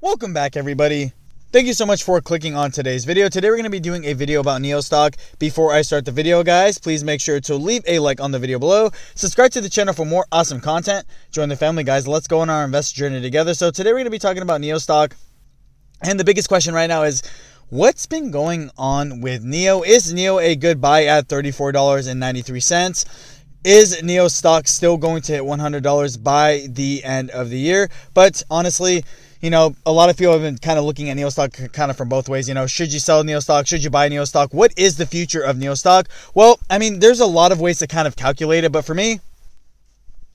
Welcome back, everybody. Thank you so much for clicking on today's video. Today we're going to be doing a video about Nio Stock. Before I start the video, guys, please make sure to leave a like on the video below. Subscribe to the channel for more awesome content. Join the family, guys. Let's go on our investor journey together. So today we're going to be talking about Nio Stock. And the biggest question right now is, what's been going on with Nio? Is Nio a good buy at $34.93? Is Nio Stock still going to hit $100 by the end of the year? But honestly, you know, a lot of people have been kind of looking at Nio Stock kind of from both ways. You know, should you sell Nio Stock? Should you buy Nio Stock? What is the future of Nio Stock? Well, I mean, there's a lot of ways to kind of calculate it, but for me,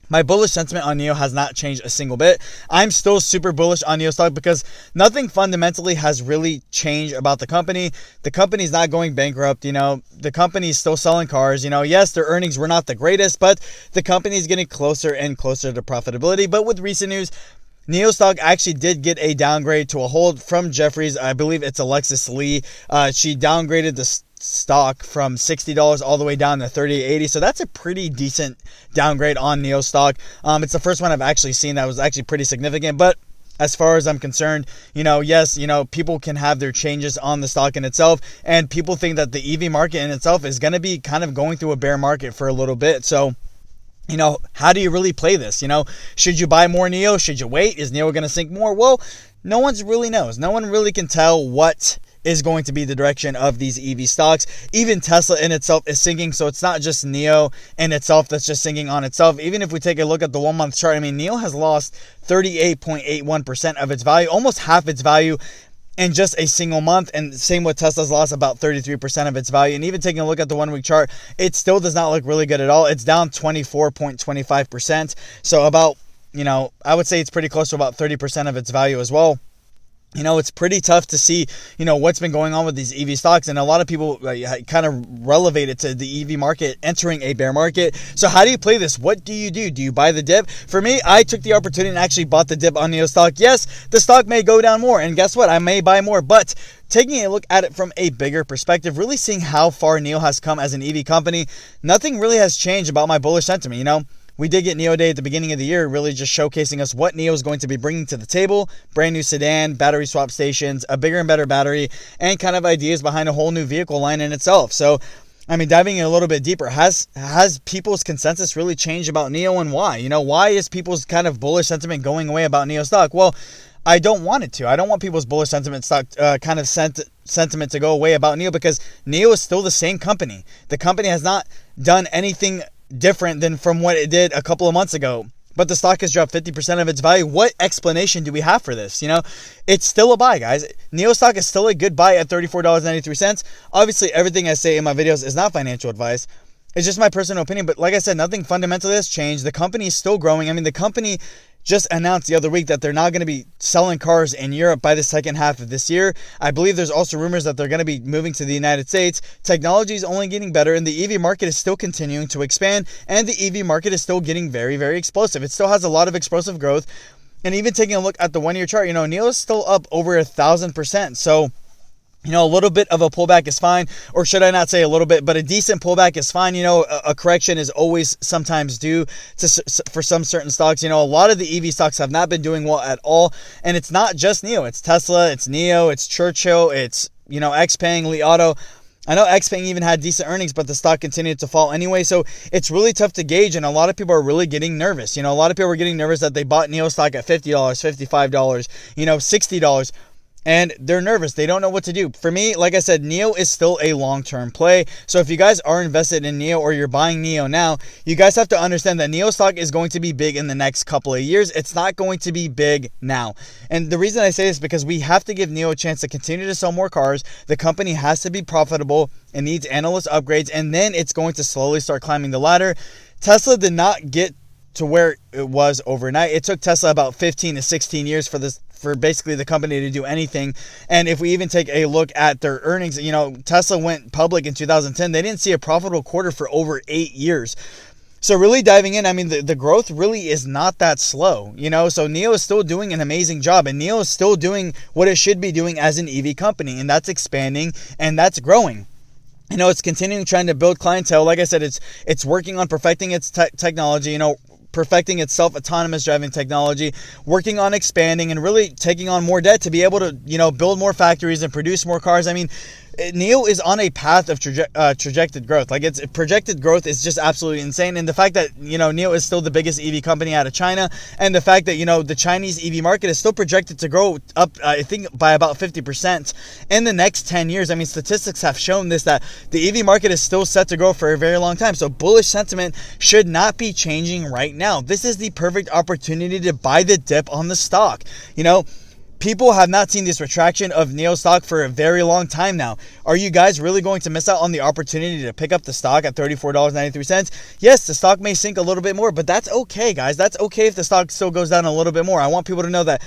my bullish sentiment on Nio has not changed a single bit. I'm still super bullish on Nio Stock because nothing fundamentally has really changed about the company. The company's not going bankrupt. You know, the company's still selling cars. You know, yes, their earnings were not the greatest, but the company's getting closer and closer to profitability. But with recent news, Nio Stock actually did get a downgrade to a hold from Jefferies. I believe it's Alexis Lee. She downgraded the stock from $60 all the way down to $38.80. So that's a pretty decent downgrade on Nio Stock. It's the first one I've actually seen that was actually pretty significant. But as far as I'm concerned, you know, yes, you know, people can have their changes on the stock in itself. And people think that the EV market in itself is going to be kind of going through a bear market for a little bit. So, you know, how do you really play this? You know, should you buy more Nio? Should you wait? Is Nio going to sink more? Well, no one really knows. No one really can tell what is going to be the direction of these EV stocks. Even Tesla in itself is sinking, so it's not just Nio in itself that's just sinking on itself. Even if we take a look at the 1 month chart, I mean, Nio has lost 38.81% of its value, almost half its value in just a single month. And same with Tesla's lost about 33% of its value. And even taking a look at the 1 week chart, it still does not look really good at all. It's down 24.25%. So about, you know, I would say it's pretty close to about 30% of its value as well. You know, it's pretty tough to see, you know, what's been going on with these EV stocks. And a lot of people kind of relevate it to the EV market entering a bear market. So how do you play this? What do? Do you buy the dip? For me, I took the opportunity and actually bought the dip on Nio Stock. Yes, the stock may go down more. And guess what? I may buy more. But taking a look at it from a bigger perspective, really seeing how far Nio has come as an EV company, nothing really has changed about my bullish sentiment, you know. We did get Nio Day at the beginning of the year, really just showcasing us what Nio is going to be bringing to the table. Brand new sedan, battery swap stations, a bigger and better battery, and kind of ideas behind a whole new vehicle line in itself. So, I mean, diving in a little bit deeper, has people's consensus really changed about Nio, and why? You know, why is people's kind of bullish sentiment going away about Nio Stock? Well, I don't want it to. I don't want people's bullish sentiment sentiment to go away about Nio, because Nio is still the same company. The company has not done anything different than from what it did a couple of months ago, but the stock has dropped 50% of its value. What explanation do we have for this? You know, it's still a buy, guys. Nio Stock is still a good buy at $34.93. Obviously, everything I say in my videos is not financial advice. It's just my personal opinion. But like I said, nothing fundamentally has changed. The company is still growing. I mean, the company just announced the other week that they're not going to be selling cars in Europe by the second half of this year. I believe there's also rumors that they're going to be moving to the United States. Technology is only getting better, and the EV market is still continuing to expand, and the EV market is still getting very, very explosive. It still has a lot of explosive growth. And even taking a look at the 1 year chart, you know, Nio is still up over 1,000%. So, you know, a little bit of a pullback is fine, or should I not say a little bit, but a decent pullback is fine. You know, a correction is always sometimes due for some certain stocks. You know, a lot of the EV stocks have not been doing well at all, and it's not just Nio. It's Tesla, it's Nio, it's Churchill, it's, you know, XPeng, Li Auto. I know XPeng even had decent earnings, but the stock continued to fall anyway. So it's really tough to gauge, and a lot of people are really getting nervous. You know, a lot of people are getting nervous that they bought Nio Stock at $50, $55, you know, $60. And they're nervous. They don't know what to do. For me, like I said, Nio is still a long-term play. So if you guys are invested in Nio, or you're buying Nio now, you guys have to understand that Nio Stock is going to be big in the next couple of years. It's not going to be big now. And the reason I say this is because we have to give Nio a chance to continue to sell more cars. The company has to be profitable. It needs analyst upgrades, and then it's going to slowly start climbing the ladder. Tesla did not get to where it was overnight. It took Tesla about 15 to 16 years for basically the company to do anything. And if we even take a look at their earnings, you know, Tesla went public in 2010. They didn't see a profitable quarter for over 8 years. So really diving in, I mean, the growth really is not that slow, you know. So Nio is still doing an amazing job, and Nio is still doing what it should be doing as an EV company, and that's expanding and that's growing. You know, it's continuing trying to build clientele. Like I said, it's working on perfecting its technology. You know, perfecting its self-autonomous driving technology, working on expanding and really taking on more debt to be able to, you know, build more factories and produce more cars. I mean, Nio is on a path of trajected growth. Like, its projected growth is just absolutely insane. And the fact that, you know, Nio is still the biggest EV company out of China, and the fact that, you know, the Chinese EV market is still projected to grow up, I think, by about 50% in the next 10 years. I mean, statistics have shown this, that the EV market is still set to grow for a very long time. So bullish sentiment should not be changing right now. This is the perfect opportunity to buy the dip on the stock. You know, people have not seen this retraction of Nio stock for a very long time now. Are you guys really going to miss out on the opportunity to pick up the stock at $34.93? Yes, the stock may sink a little bit more, but that's okay, guys. That's okay if the stock still goes down a little bit more. I want people to know that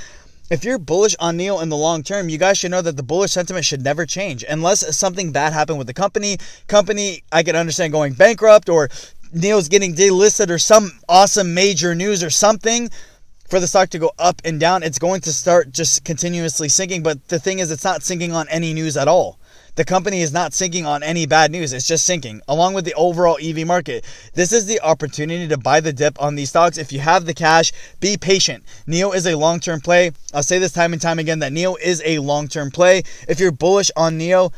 if you're bullish on Nio in the long term, you guys should know that the bullish sentiment should never change unless something bad happened with the company. I can understand going bankrupt, or Nio's getting delisted, or some awesome major news or something for the stock to go up and down. It's going to start just continuously sinking. But the thing is, it's not sinking on any news at all. The company is not sinking on any bad news. It's just sinking along with the overall EV market. This is the opportunity to buy the dip on these stocks. If you have the cash, be patient. Nio is a long-term play. I'll say this time and time again that Nio is a long-term play. If you're bullish on Nio,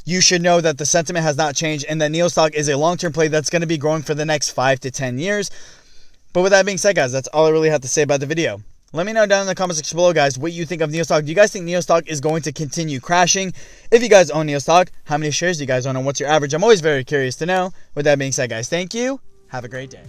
you should know that the sentiment has not changed and that Nio stock is a long-term play that's going to be growing for the next 5 to 10 years. But with that being said, guys, that's all I really have to say about the video. Let me know down in the comments section below, guys, what you think of Nio stock. Do you guys think Nio stock is going to continue crashing? If you guys own Nio stock, how many shares do you guys own and what's your average? I'm always very curious to know. With that being said, guys, thank you. Have a great day.